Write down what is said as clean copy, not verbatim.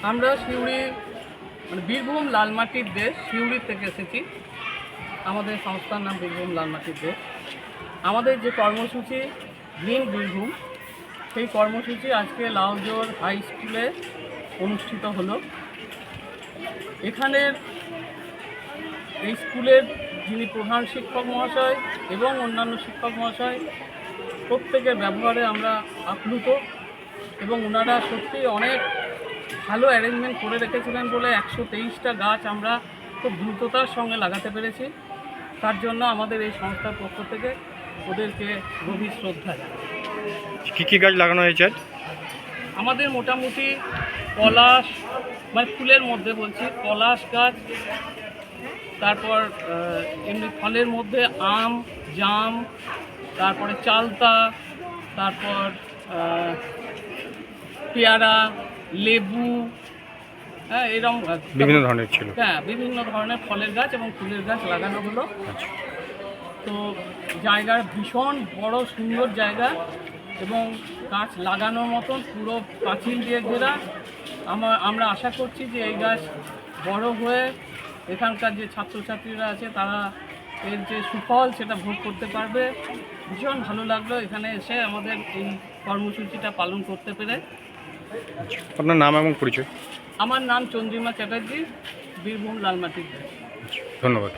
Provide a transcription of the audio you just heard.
আমরা সিউড়ি মানে বীরভূম লালমাটির দেশ সিউড়ি থেকে এসেছি। আমাদের সংস্থার নাম বীরভূম লালমাটির দেশ। আমাদের যে কর্মসূচি গ্রিন বীরভূম, সেই কর্মসূচি আজকে লাউজোর হাই স্কুলে অনুষ্ঠিত হলো। এখানের এই স্কুলের যিনি প্রধান শিক্ষক মহাশয় এবং অন্যান্য শিক্ষক মহাশয় প্রত্যেকের ব্যবহারে আমরা আপ্লুত এবং ওনারা সত্যি অনেক ভালো অ্যারেঞ্জমেন্ট করে রেখেছিলেন বলে 123টা গাছ আমরা খুব দ্রুততার সঙ্গে লাগাতে পেরেছি। তার জন্য আমাদের এই সংস্থার পক্ষ থেকে ওদেরকে গভীর শ্রদ্ধা। কী কী গাছ লাগানো হয়েছে? আমাদের মোটামুটি পলাশ, মানে ফুলের মধ্যে বলছি, পলাশ গাছ, তারপর এমনি ফলের মধ্যে আম, জাম, তারপরে চালতা, তারপর পেয়ারা, লেবু, হ্যাঁ এরকম বিভিন্ন ধরনের ছিল। হ্যাঁ, বিভিন্ন ধরনের ফলের গাছ এবং ফুলের গাছ লাগানো হলো। তো জায়গা ভীষণ বড় সুন্দর জায়গা এবং গাছ লাগানোর মতন পুরো পাঁচিল দিয়ে ঘেরা। আমরা আশা করছি যে এই গাছ বড় হয়ে এখানকার যে ছাত্রছাত্রীরা আছে তারা এর যে সুফল সেটা ভোগ করতে পারবে। ভীষণ ভালো লাগলো এখানে এসে আমাদের এই কর্মসূচিটা পালন করতে পেরে। আপনার নাম এবং পরিচয়? আমার নাম চন্দ্রিমা চ্যাটার্জি, বীরভূম লালমাটির দেশ। ধন্যবাদ।